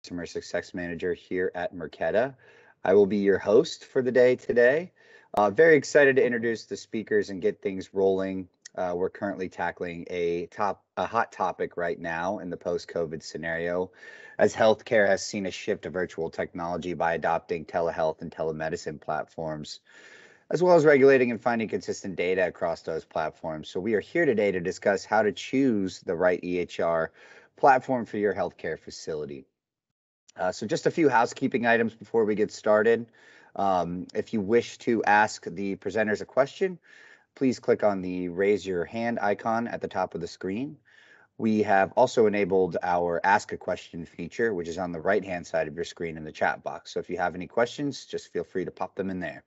Customer Success Manager here at Marqeta. I will be your host for the day today. Very excited to introduce the speakers and get things rolling. We're currently tackling a hot topic right now in the post-COVID scenario, as healthcare has seen a shift to virtual technology by adopting telehealth and telemedicine platforms, as well as regulating and finding consistent data across those platforms. So we are here today to discuss how to choose the right EHR platform for your healthcare facility. So just a few housekeeping items before we get started. If you wish to ask the presenters a question, please click on the raise your hand icon at the top of the screen. We have also enabled our ask a question feature, which is on the right-hand side of your screen in the chat box. So if you have any questions, just feel free to pop them in there.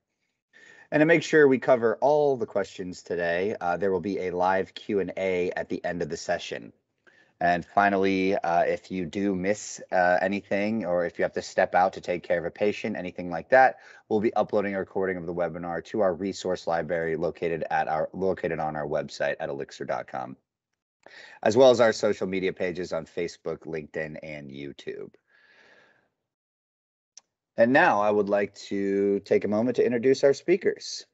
And to make sure we cover all the questions today, there will be a live Q&A at the end of the session. And finally, if you do miss anything, or if you have to step out to take care of a patient, anything like that, we'll be uploading a recording of the webinar to our resource library located on our website at elixir.com, as well as our social media pages on Facebook, LinkedIn, and YouTube. And now I would like to take a moment to introduce our speakers.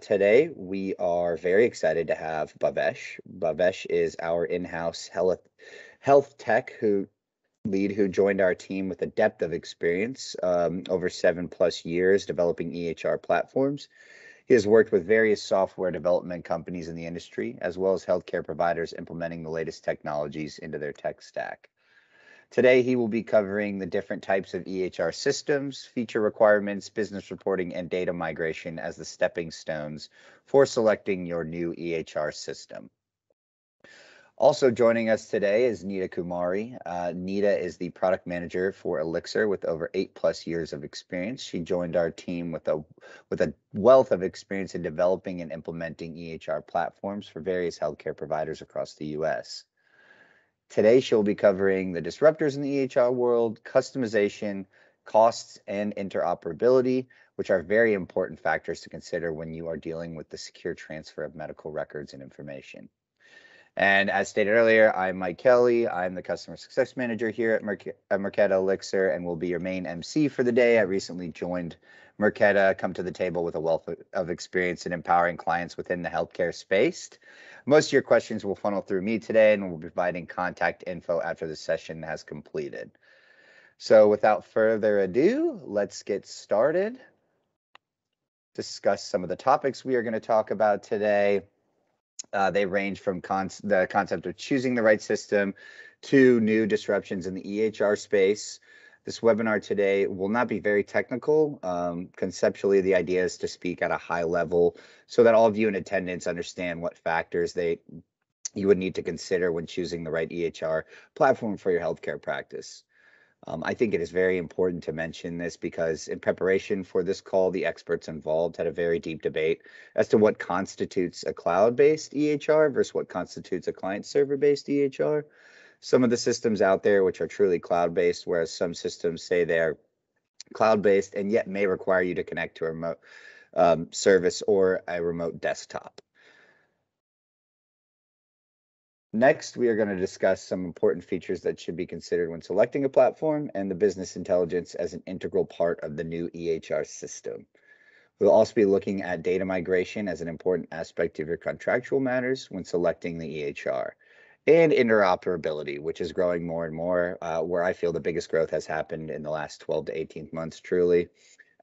Today, we are very excited to have Bhavesh. Bhavesh is our in-house health tech lead who joined our team with a depth of experience over 7+ years developing EHR platforms. He has worked with various software development companies in the industry, as well as healthcare providers implementing the latest technologies into their tech stack. Today, he will be covering the different types of EHR systems, feature requirements, business reporting, and data migration as the stepping stones for selecting your new EHR system. Also joining us today is Nita Kumari. Nita is the product manager for Elixir with over 8+ years of experience. She joined our team with a wealth of experience in developing and implementing EHR platforms for various healthcare providers across the US. Today, she'll be covering the disruptors in the EHR world, customization, costs, and interoperability, which are very important factors to consider when you are dealing with the secure transfer of medical records and information. And as stated earlier, I'm Mike Kelly. I'm the Customer Success Manager here at Marqeta Elixir and will be your main MC for the day. I recently joined Marqeta, come to the table with a wealth of experience in empowering clients within the healthcare space. Most of your questions will funnel through me today, and we'll be providing contact info after the session has completed. So without further ado, let's get started. Discuss some of the topics we are going to talk about today. They range from the concept of choosing the right system to new disruptions in the EHR space. This webinar today will not be very technical. Conceptually, the idea is to speak at a high level so that all of you in attendance understand what factors you would need to consider when choosing the right EHR platform for your healthcare practice. I think it is very important to mention this because in preparation for this call, the experts involved had a very deep debate as to what constitutes a cloud-based EHR versus what constitutes a client-server-based EHR. Some of the systems out there which are truly cloud-based, whereas some systems say they're cloud-based and yet may require you to connect to a remote service or a remote desktop. Next, we are going to discuss some important features that should be considered when selecting a platform and the business intelligence as an integral part of the new EHR system. We'll also be looking at data migration as an important aspect of your contractual matters when selecting the EHR, and interoperability, which is growing more and more, where I feel the biggest growth has happened in the last 12 to 18 months, truly.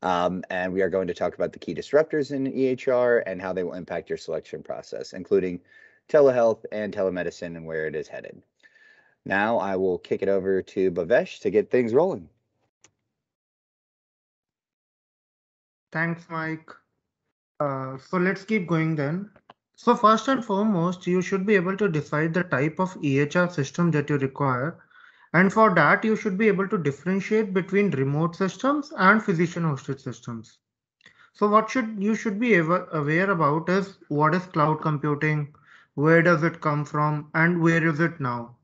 And we are going to talk about the key disruptors in EHR and how they will impact your selection process, including telehealth and telemedicine and where it is headed. Now I will kick it over to Bhavesh to get things rolling. Thanks, Mike. So let's keep going then. So first and foremost, you should be able to decide the type of EHR system that you require. And for that, you should be able to differentiate between remote systems and physician-hosted systems. So what you should be aware about is what is cloud computing, where does it come from, and where is it now.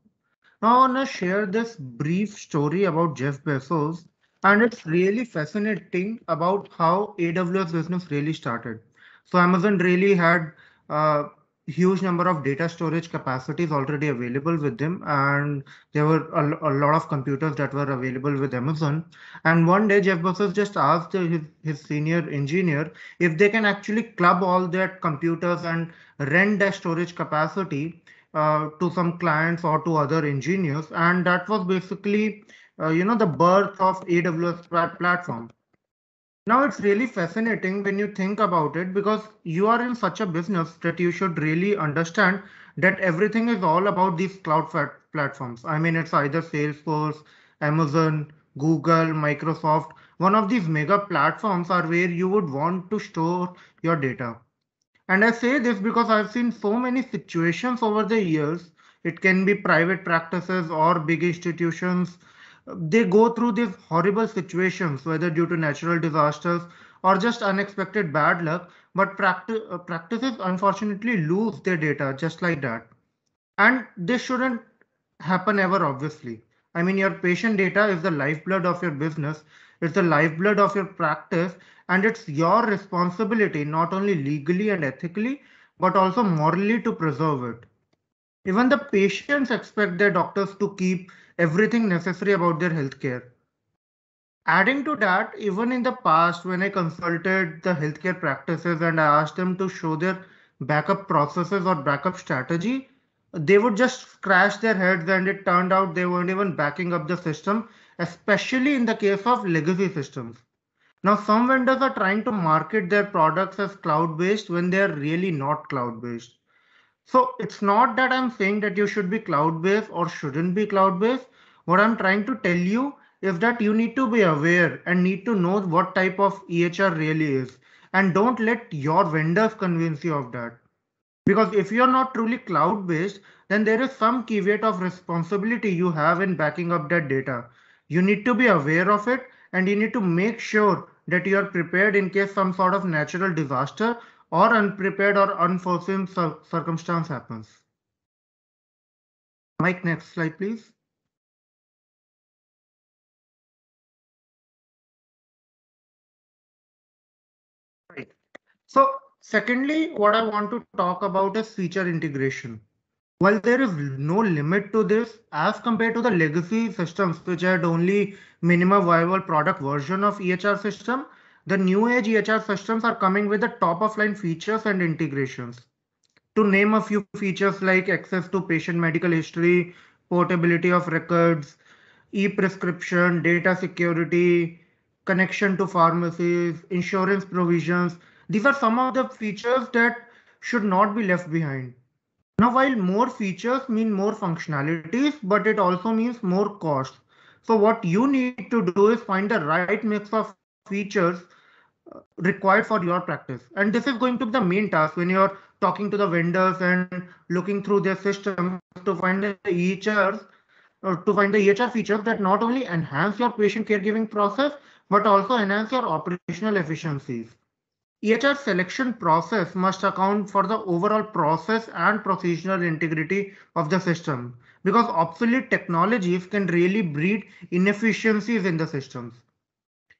Now I want to share this brief story about Jeff Bezos, and it's really fascinating about how AWS business really started. So Amazon really had huge number of data storage capacities already available with them, and there were a lot of computers that were available with Amazon. And one day Jeff Bezos just asked his senior engineer if they can actually club all their computers and rent their storage capacity to some clients or to other engineers, and that was basically the birth of AWS platform. Now it's really fascinating when you think about it, because you are in such a business that you should really understand that everything is all about these cloud platforms. I mean, it's either Salesforce, Amazon, Google, Microsoft. One of these mega platforms are where you would want to store your data. And I say this because I've seen so many situations over the years. It can be private practices or big institutions. They go through these horrible situations, whether due to natural disasters or just unexpected bad luck. But practices unfortunately lose their data just like that. And this shouldn't happen ever, obviously. I mean, your patient data is the lifeblood of your business, it's the lifeblood of your practice, and it's your responsibility, not only legally and ethically, but also morally, to preserve it. Even the patients expect their doctors to keep everything necessary about their healthcare. Adding to that, even in the past, when I consulted the healthcare practices and I asked them to show their backup processes or backup strategy, they would just scratch their heads, and it turned out they weren't even backing up the system, especially in the case of legacy systems. Now, some vendors are trying to market their products as cloud based when they are really not cloud based. So it's not that I'm saying that you should be cloud based or shouldn't be cloud based. What I'm trying to tell you is that you need to be aware and need to know what type of EHR really is. And don't let your vendors convince you of that. Because if you're not truly cloud based, then there is some caveat of responsibility you have in backing up that data. You need to be aware of it, and you need to make sure that you are prepared in case some sort of natural disaster or unprepared or unforeseen circumstance happens. Mike, next slide, please. Right. So, secondly, what I want to talk about is feature integration. While there is no limit to this, as compared to the legacy systems which had only minimum viable product version of EHR system, the new age EHR systems are coming with the top of line features and integrations. To name a few features like access to patient medical history, portability of records, e-prescription, data security, connection to pharmacies, insurance provisions. These are some of the features that should not be left behind. Now, while more features mean more functionalities, but it also means more cost. So what you need to do is find the right mix of features required for your practice. And this is going to be the main task when you're talking to the vendors and looking through their systems to find the EHRs, or to find the EHR features that not only enhance your patient caregiving process, but also enhance your operational efficiencies. EHR selection process must account for the overall process and procedural integrity of the system, because obsolete technologies can really breed inefficiencies in the systems.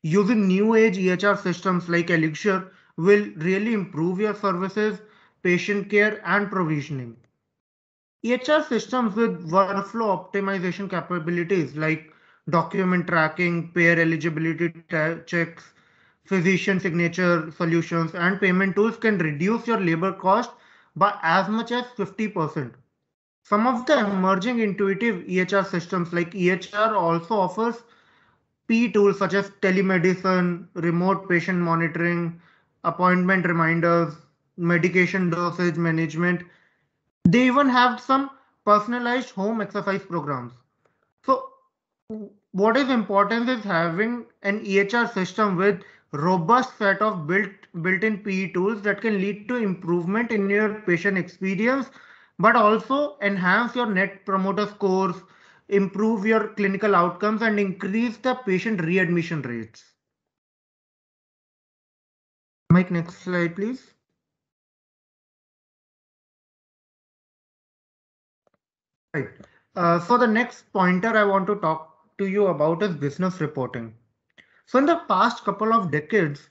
Using new age EHR systems like Elixir will really improve your services, patient care, and provisioning. EHR systems with workflow optimization capabilities like document tracking, payer eligibility checks, physician signature solutions, and payment tools can reduce your labor cost by as much as 50%. Some of the emerging intuitive EHR systems like EHR also offers P tools such as telemedicine, remote patient monitoring, appointment reminders, medication dosage management. They even have some personalized home exercise programs. So what is important is having an EHR system with robust set of built-in PE tools that can lead to improvement in your patient experience, but also enhance your net promoter scores, improve your clinical outcomes, and increase the patient readmission rates. Mike, next slide, please. Right. So the next pointer I want to talk to you about is business reporting. So in the past couple of decades,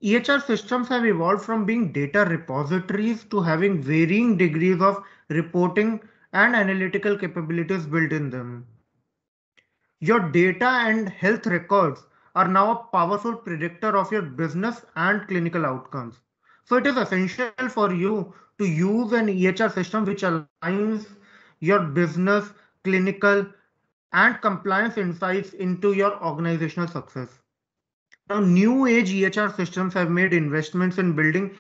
EHR systems have evolved from being data repositories to having varying degrees of reporting and analytical capabilities built in them. Your data and health records are now a powerful predictor of your business and clinical outcomes. So it is essential for you to use an EHR system which aligns your business, clinical, and compliance insights into your organizational success. Now, new age EHR systems have made investments in building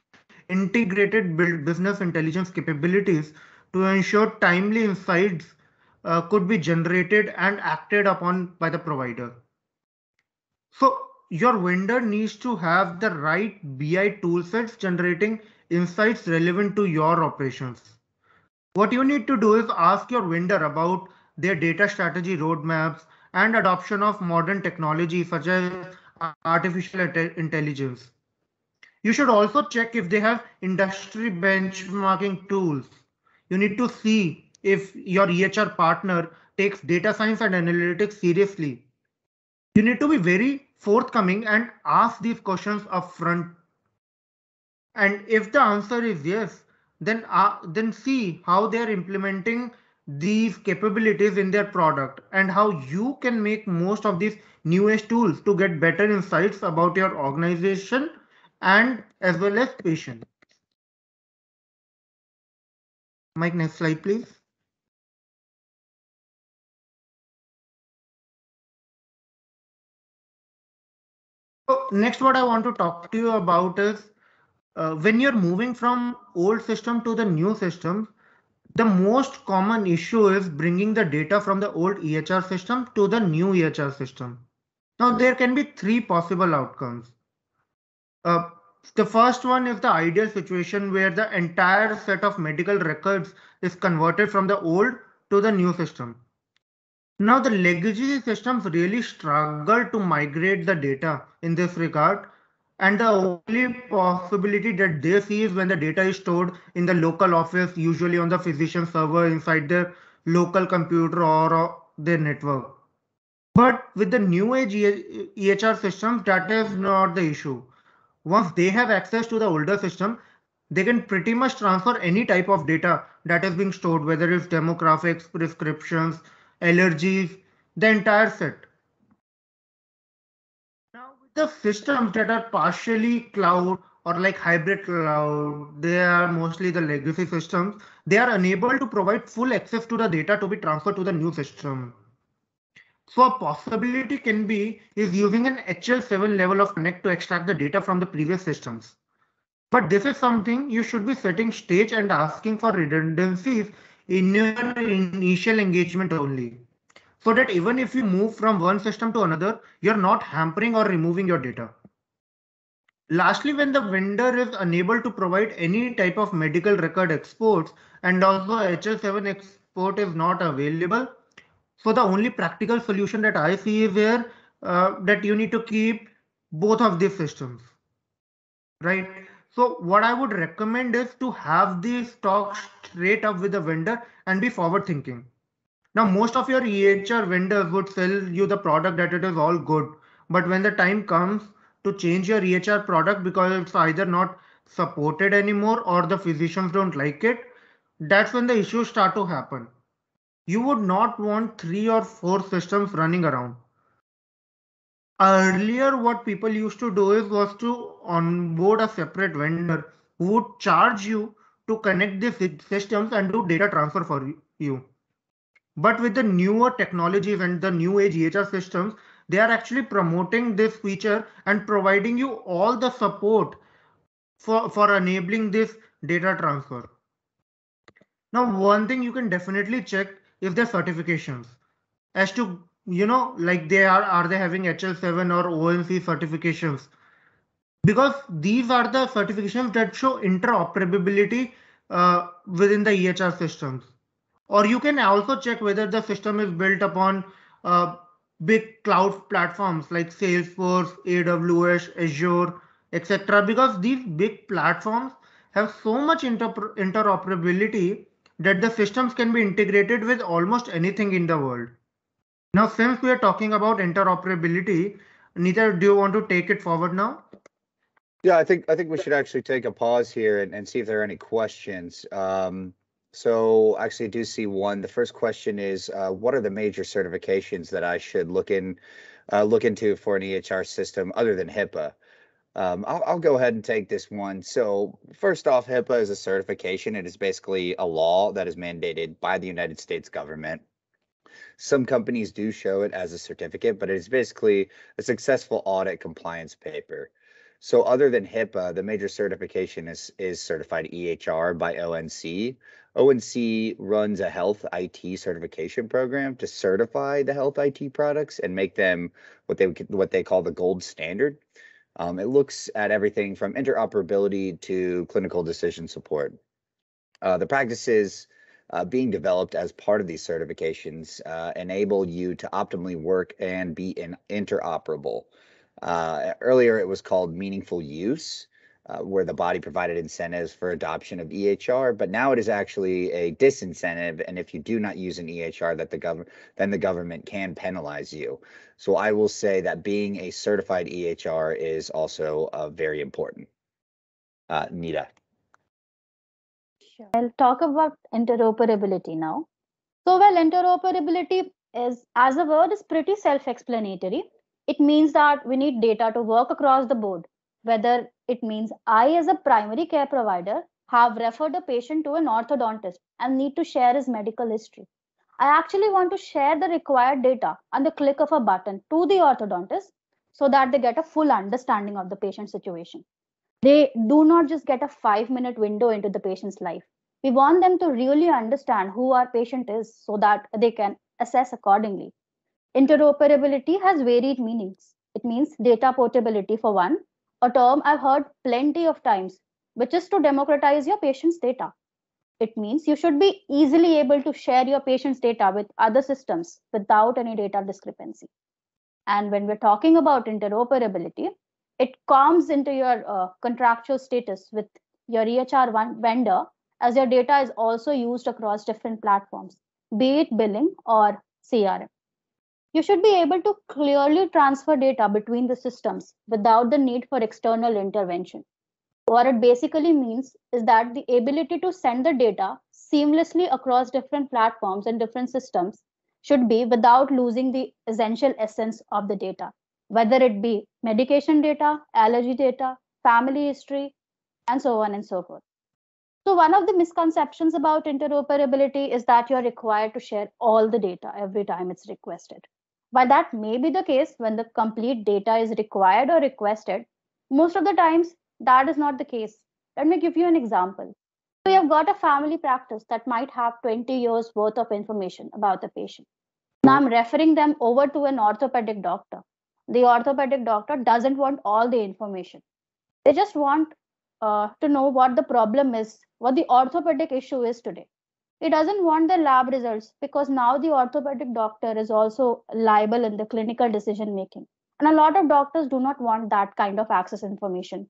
integrated business intelligence capabilities to ensure timely insights could be generated and acted upon by the provider. So your vendor needs to have the right BI toolsets generating insights relevant to your operations. What you need to do is ask your vendor about their data strategy roadmaps and adoption of modern technology such as artificial intelligence. You should also check if they have industry benchmarking tools. You need to see if your EHR partner takes data science and analytics seriously. You need to be very forthcoming and ask these questions upfront. And if the answer is yes, then see how they are implementing these capabilities in their product and how you can make most of these newest tools to get better insights about your organization and as well as patient. Mike, next slide, please. So next, what I want to talk to you about is when you're moving from old system to the new system, the most common issue is bringing the data from the old EHR system to the new EHR system. Now, there can be three possible outcomes. Uh, the first one is the ideal situation where the entire set of medical records is converted from the old to the new system. Now, the legacy systems really struggle to migrate the data in this regard. And the only possibility that they see is when the data is stored in the local office, usually on the physician server inside their local computer or their network. But with the new age EHR systems, that is not the issue. Once they have access to the older system, they can pretty much transfer any type of data that is being stored, whether it's demographics, prescriptions, allergies, the entire set. Now, with the systems that are partially cloud or like hybrid cloud, they are mostly the legacy systems. They are unable to provide full access to the data to be transferred to the new system. So a possibility can be is using an HL7 level of connect to extract the data from the previous systems. But this is something you should be setting stage and asking for redundancies in your initial engagement only. So that even if you move from one system to another, you're not hampering or removing your data. Lastly, when the vendor is unable to provide any type of medical record exports and also HL7 export is not available, so the only practical solution that I see is here that you need to keep both of these systems, right? So what I would recommend is to have these talks straight up with the vendor and be forward thinking. Now, most of your EHR vendors would sell you the product that it is all good. But when the time comes to change your EHR product because it's either not supported anymore or the physicians don't like it, that's when the issues start to happen. You would not want 3 or 4 systems running around. Earlier, what people used to do is was to onboard a separate vendor who would charge you to connect the systems and do data transfer for you. But with the newer technologies and the new age EHR systems, they are actually promoting this feature and providing you all the support for enabling this data transfer. Now, one thing you can definitely check if their certifications as to, like are they having HL7 or ONC certifications? Because these are the certifications that show interoperability within the EHR systems. Or you can also check whether the system is built upon big cloud platforms like Salesforce, AWS, Azure, etc. Because these big platforms have so much interoperability that the systems can be integrated with almost anything in the world. Now, since we are talking about interoperability, Nita, do you want to take it forward now? Yeah, I think we should actually take a pause here and see if there are any questions. So actually, I do see one. The first question is, what are the major certifications that I should look into for an EHR system other than HIPAA? I'll go ahead and take this one. So first off, HIPAA is a certification. It is basically a law that is mandated by the United States government. Some companies do show it as a certificate, but it's basically a successful audit compliance paper. So other than HIPAA, the major certification is certified EHR by ONC. ONC runs a health IT certification program to certify the health IT products and make them what they call the gold standard. It looks at everything from interoperability to clinical decision support. The practices being developed as part of these certifications enable you to optimally work and be interoperable. Earlier, it was called meaningful use, where the body provided incentives for adoption of EHR, but now it is actually a disincentive. And if you do not use an EHR, then the government can penalize you. So I will say that being a certified EHR is also very important. Nita. Sure. I'll talk about interoperability now. So, well, interoperability is, as a word, is pretty self-explanatory. It means that we need data to work across the board. Whether it means I, as a primary care provider, have referred a patient to an orthodontist and need to share his medical history. I actually want to share the required data on the click of a button to the orthodontist so that they get a full understanding of the patient situation. They do not just get a 5-minute window into the patient's life. We want them to really understand who our patient is so that they can assess accordingly. Interoperability has varied meanings. It means data portability, for one, a term I've heard plenty of times, which is to democratize your patient's data. It means you should be easily able to share your patient's data with other systems without any data discrepancy. And when we're talking about interoperability, it comes into your contractual status with your EHR1 vendor, as your data is also used across different platforms, be it billing or CRM. You should be able to clearly transfer data between the systems without the need for external intervention. What it basically means is that the ability to send the data seamlessly across different platforms and different systems should be without losing the essential essence of the data, whether it be medication data, allergy data, family history, and so on and so forth. So, one of the misconceptions about interoperability is that you're required to share all the data every time it's requested. While that may be the case when the complete data is required or requested, most of the times that is not the case. Let me give you an example. So, you've got a family practice that might have 20 years worth of information about the patient. Now, I'm referring them over to an orthopedic doctor. The orthopedic doctor doesn't want all the information. They just want to know what the problem is, what the orthopedic issue is today. He doesn't want the lab results because now the orthopedic doctor is also liable in the clinical decision making. And a lot of doctors do not want that kind of access information.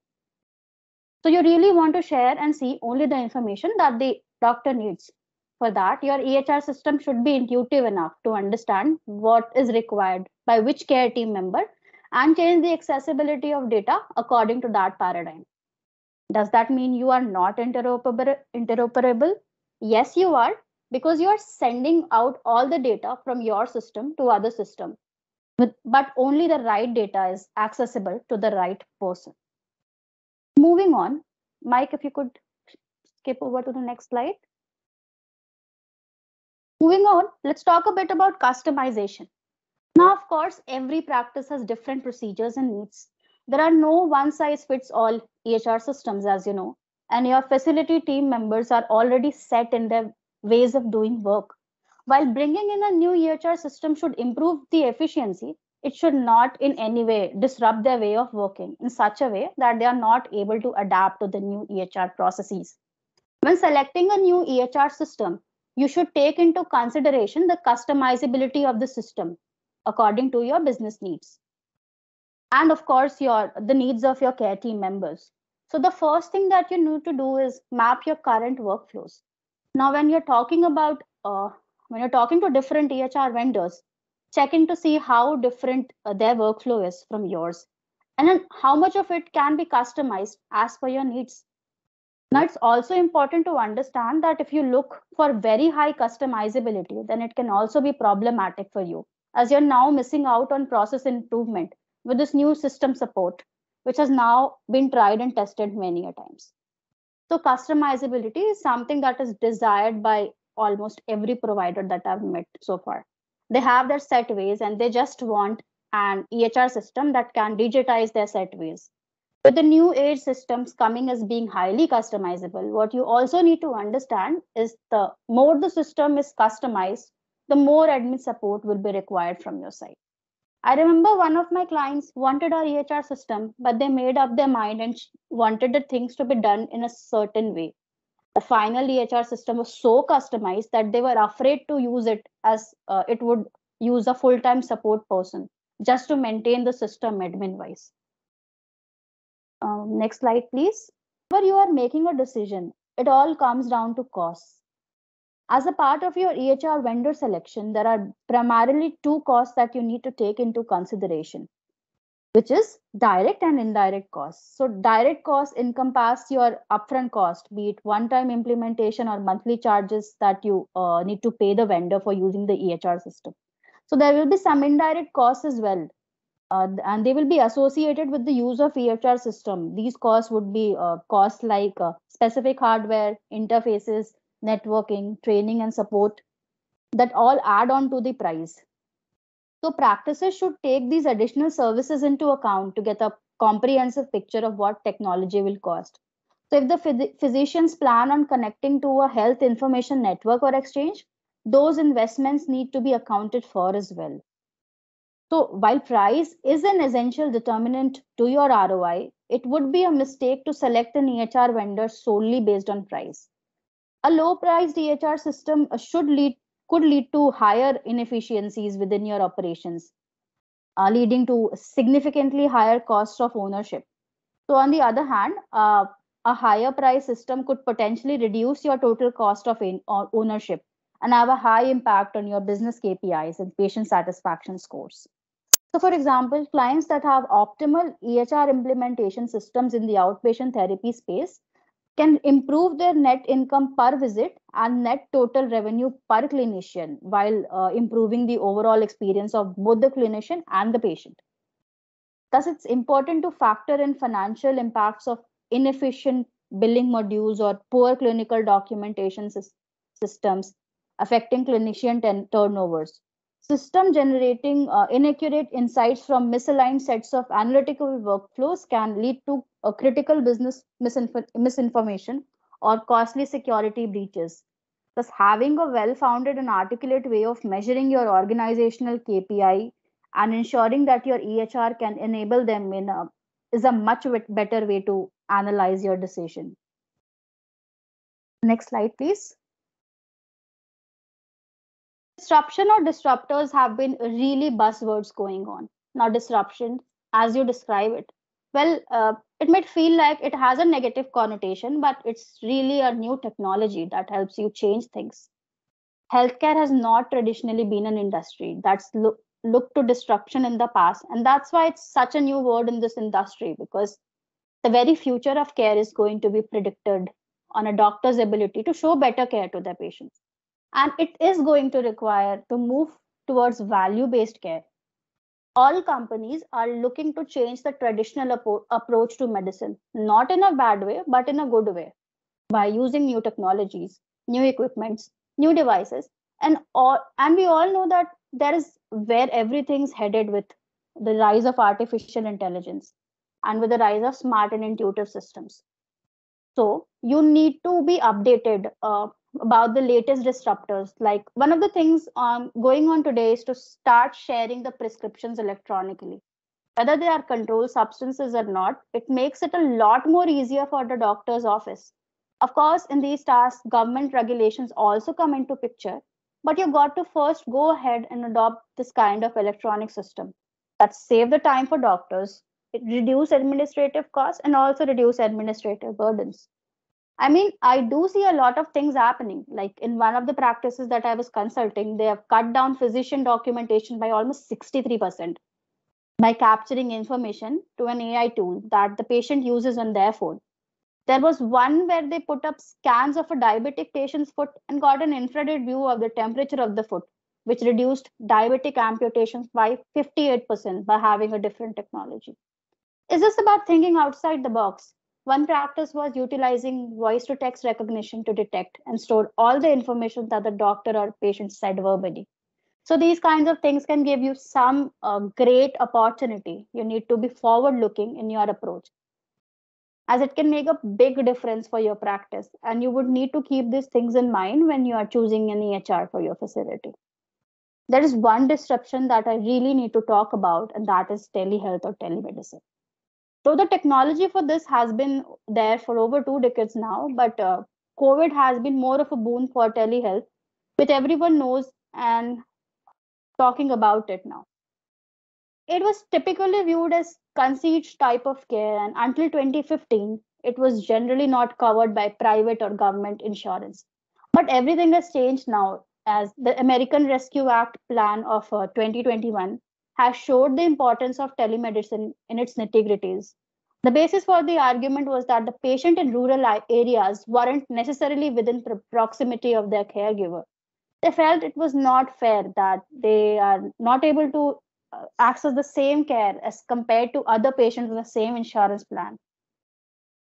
So you really want to share and see only the information that the doctor needs. For that, your EHR system should be intuitive enough to understand what is required by which care team member and change the accessibility of data according to that paradigm. Does that mean you are not interoperable? Yes, you are, because you are sending out all the data from your system to other system. But only the right data is accessible to the right person. Moving on, Mike, if you could skip over to the next slide. Moving on, let's talk a bit about customization. Now, of course, every practice has different procedures and needs. There are no one size fits all EHR systems, as you know, and your facility team members are already set in their ways of doing work. While bringing in a new EHR system should improve the efficiency, it should not in any way disrupt their way of working in such a way that they are not able to adapt to the new EHR processes. When selecting a new EHR system, you should take into consideration the customizability of the system according to your business needs. And of course, the needs of your care team members. So the first thing that you need to do is map your current workflows. Now, when you're talking to different EHR vendors, checking to see how different their workflow is from yours. And then how much of it can be customized as per your needs. Now, it's also important to understand that if you look for very high customizability, then it can also be problematic for you, as you're now missing out on process improvement with this new system support, which has now been tried and tested many a times. So customizability is something that is desired by almost every provider that I've met so far. They have their set ways and they just want an EHR system that can digitize their set ways. With the new age systems coming as being highly customizable, what you also need to understand is the more the system is customized, the more admin support will be required from your side. I remember one of my clients wanted our EHR system, but they made up their mind and wanted the things to be done in a certain way. The final EHR system was so customized that they were afraid to use it, as it would use a full-time support person just to maintain the system admin wise. Next slide, please. Whenever you are making a decision, it all comes down to costs. As a part of your EHR vendor selection, there are primarily two costs that you need to take into consideration, which is direct and indirect costs. So direct costs encompass your upfront cost, be it one-time implementation or monthly charges that you need to pay the vendor for using the EHR system. So there will be some indirect costs as well, and they will be associated with the use of EHR system. These costs would be costs like specific hardware, interfaces, networking, training, and support that all add on to the price. So practices should take these additional services into account to get a comprehensive picture of what technology will cost. So if the physicians plan on connecting to a health information network or exchange, those investments need to be accounted for as well. So while price is an essential determinant to your ROI, it would be a mistake to select an EHR vendor solely based on price. A low priced EHR system could lead to higher inefficiencies within your operations, leading to significantly higher costs of ownership. So on the other hand, a higher price system could potentially reduce your total cost of ownership and have a high impact on your business KPIs and patient satisfaction scores. So for example, clients that have optimal EHR implementation systems in the outpatient therapy space can improve their net income per visit and net total revenue per clinician while improving the overall experience of both the clinician and the patient. Thus, it's important to factor in financial impacts of inefficient billing modules or poor clinical documentation systems affecting clinician turnovers. System generating inaccurate insights from misaligned sets of analytical workflows can lead to a critical business misinformation or costly security breaches. Thus, having a well founded and articulate way of measuring your organizational KPI and ensuring that your EHR can enable them is a much better way to analyze your decision. Next slide, please. Disruption or disruptors have been really buzzwords going on. Now, disruption, as you describe it, well, it might feel like it has a negative connotation, but it's really a new technology that helps you change things. Healthcare has not traditionally been an industry that's looked to disruption in the past, and that's why it's such a new word in this industry, because the very future of care is going to be predicted on a doctor's ability to show better care to their patients. And it is going to require to move towards value based care. All companies are looking to change the traditional approach to medicine, not in a bad way, but in a good way, by using new technologies, new equipments, new devices, and we all know that there is where everything's headed with the rise of artificial intelligence and with the rise of smart and intuitive systems. So you need to be updated about the latest disruptors. Like one of the things going on today is to start sharing the prescriptions electronically. Whether they are controlled substances or not, it makes it a lot more easier for the doctor's office. Of course, in these tasks, government regulations also come into picture, but you got to first go ahead and adopt this kind of electronic system that save the time for doctors, it reduce administrative costs, and also reduce administrative burdens. I mean, I do see a lot of things happening. Like in one of the practices that I was consulting, they have cut down physician documentation by almost 63%. by capturing information to an AI tool that the patient uses on their phone. There was one where they put up scans of a diabetic patient's foot and got an infrared view of the temperature of the foot, which reduced diabetic amputations by 58% by having a different technology. It's just about thinking outside the box. One practice was utilizing voice to text recognition to detect and store all the information that the doctor or patient said verbally. So these kinds of things can give you some great opportunity. You need to be forward looking in your approach, as it can make a big difference for your practice. And you would need to keep these things in mind when you are choosing an EHR for your facility. There is one disruption that I really need to talk about, and that is telehealth or telemedicine. So the technology for this has been there for over 2 decades now, but COVID has been more of a boon for telehealth, which everyone knows and talking about it now. It was typically viewed as concierge type of care, and until 2015, it was generally not covered by private or government insurance. But everything has changed now, as the American Rescue Act plan of 2021 has showed the importance of telemedicine in its nitty-gritties. The basis for the argument was that the patient in rural areas weren't necessarily within proximity of their caregiver. They felt it was not fair that they are not able to access the same care as compared to other patients in the same insurance plan.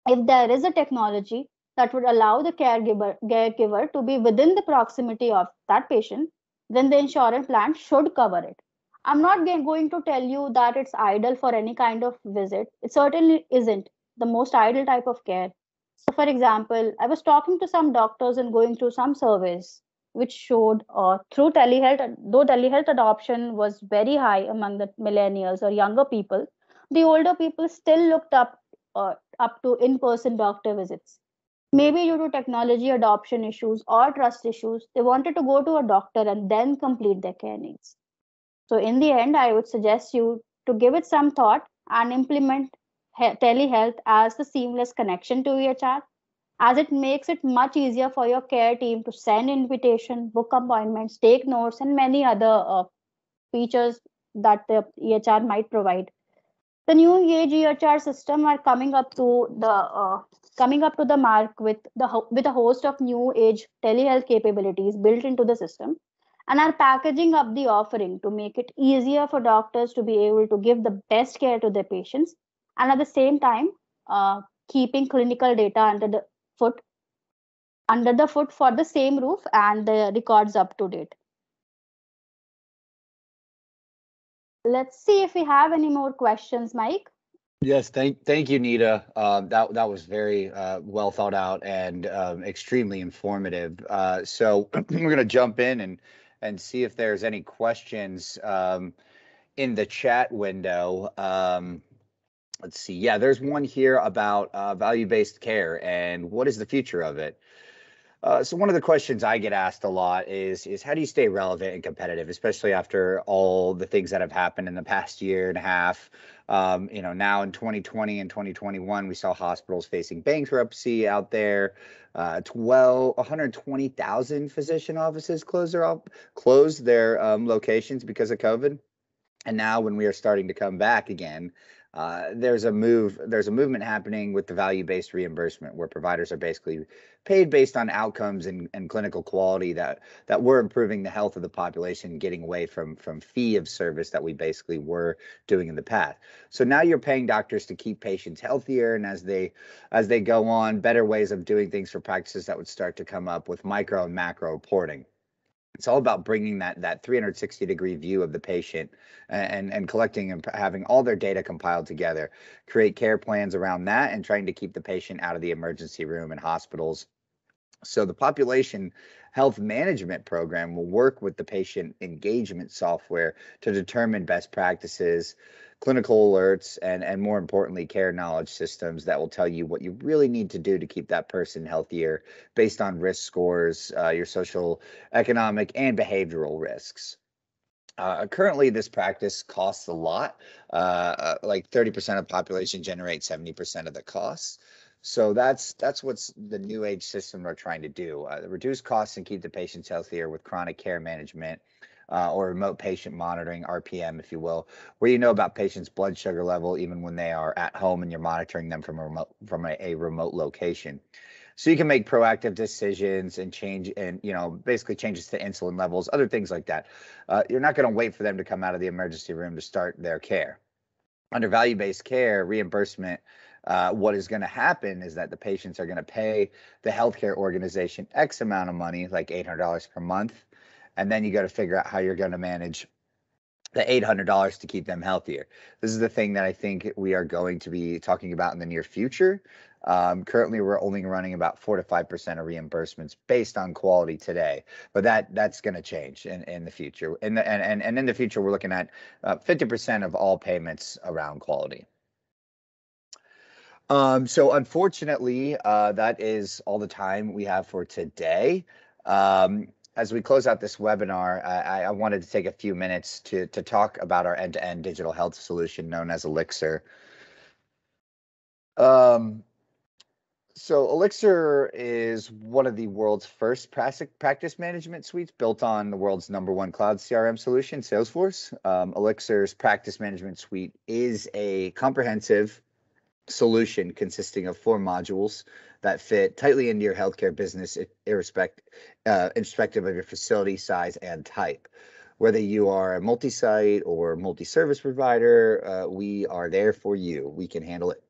If there is a technology that would allow the caregiver to be within the proximity of that patient, then the insurance plan should cover it. I'm not going to tell you that it's ideal for any kind of visit. It certainly isn't the most ideal type of care. So, for example, I was talking to some doctors and going through some surveys which showed through telehealth, though telehealth adoption was very high among the millennials or younger people, the older people still looked up to in-person doctor visits. Maybe due to technology adoption issues or trust issues, they wanted to go to a doctor and then complete their care needs. So in the end, I would suggest you to give it some thought and implement telehealth as the seamless connection to EHR, as it makes it much easier for your care team to send invitation, book appointments, take notes, and many other features that the EHR might provide. The new age EHR system are coming up to the mark with with a host of new age telehealth capabilities built into the system, and are packaging up the offering to make it easier for doctors to be able to give the best care to their patients, and at the same time keeping clinical data foot under the foot for the same roof and the records up to date. Let's see if we have any more questions, Mike. Yes, thank you, Nita. That was very well thought out and extremely informative. So we're gonna jump in and see if there's any questions in the chat window. Let's see. Yeah, there's one here about value-based care and what is the future of it. So one of the questions I get asked a lot is how do you stay relevant and competitive, especially after all the things that have happened in the past year and a half. Now in 2020 and 2021, we saw hospitals facing bankruptcy out there. 120,000 physician offices closed their locations because of COVID. And now when we are starting to come back again, there's a movement happening with the value-based reimbursement where providers are basically paid based on outcomes and clinical quality that we're improving the health of the population, getting away from fee of service that we basically were doing in the past. So now you're paying doctors to keep patients healthier, and as they go on, better ways of doing things for practices that would start to come up with micro and macro reporting. It's all about bringing that 360-degree view of the patient and collecting and having all their data compiled together, create care plans around that, and trying to keep the patient out of the emergency room in hospitals. So the population health management program will work with the patient engagement software to determine best practices, clinical alerts, and more importantly, care knowledge systems that will tell you what you really need to do to keep that person healthier based on risk scores, your social, economic, and behavioral risks. Currently, this practice costs a lot. Like 30% of the population generates 70% of the costs. So that's what's the new age system are trying to do: reduce costs and keep the patients healthier with chronic care management, or remote patient monitoring, RPM, if you will, where you know about patients' blood sugar level even when they are at home and you're monitoring them from a remote location. So you can make proactive decisions and change, and basically changes to insulin levels, other things like that. You're not going to wait for them to come out of the emergency room to start their care. Under value-based care reimbursement, what is going to happen is that the patients are going to pay the healthcare organization X amount of money, like $800 per month, and then you got to figure out how you're going to manage the $800 to keep them healthier. This is the thing that I think we are going to be talking about in the near future. Currently, we're only running about 4 to 5% of reimbursements based on quality today, but that's going to change in the future. And in the future, we're looking at 50% of all payments around quality. So unfortunately, that is all the time we have for today. As we close out this webinar, I wanted to take a few minutes to talk about our end-to-end digital health solution known as Elixir. So Elixir is one of the world's first practice management suites built on the world's #1 cloud CRM solution, Salesforce. Elixir's practice management suite is a comprehensive solution consisting of 4 modules that fit tightly into your healthcare business, irrespective of your facility size and type. Whether you are a multi-site or multi-service provider, we are there for you. We can handle it.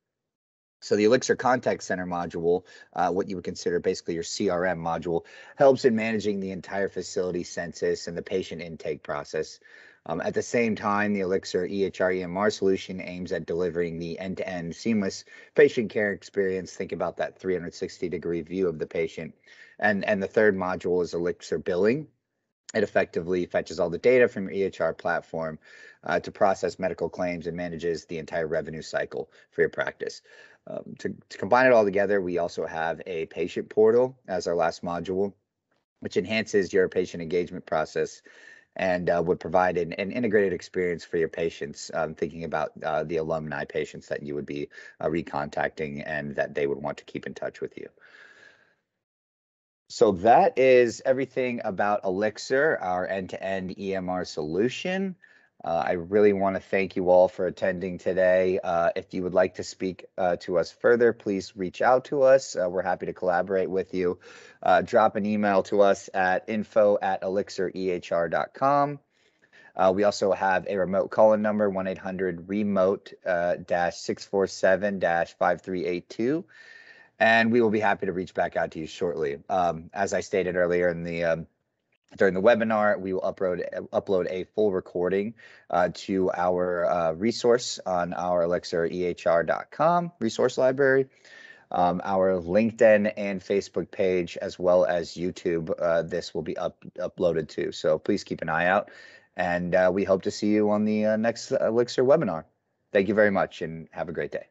So the Elixir Contact Center module, what you would consider basically your CRM module, helps in managing the entire facility census and the patient intake process. At the same time, the Elixir EHR EMR solution aims at delivering the end-to-end seamless patient care experience. Think about that 360-degree view of the patient. And the third module is Elixir Billing. It effectively fetches all the data from your EHR platform to process medical claims and manages the entire revenue cycle for your practice. To combine it all together, we also have a patient portal as our last module, which enhances your patient engagement process and would provide an integrated experience for your patients, thinking about the alumni patients that you would be recontacting and that they would want to keep in touch with you. So that is everything about Elixir, our end-to-end EMR solution. I really want to thank you all for attending today. If you would like to speak to us further, please reach out to us. We're happy to collaborate with you. Drop an email to us at info@elixirehr.com. We also have a remote call-in number, 1-800-REMOTE-647-5382. And we will be happy to reach back out to you shortly. As I stated earlier in the during the webinar, we will upload a full recording to our resource on our ElixirEHR.com resource library, our LinkedIn and Facebook page, as well as YouTube. This will be uploaded to. So please keep an eye out. And we hope to see you on the next Elixir webinar. Thank you very much and have a great day.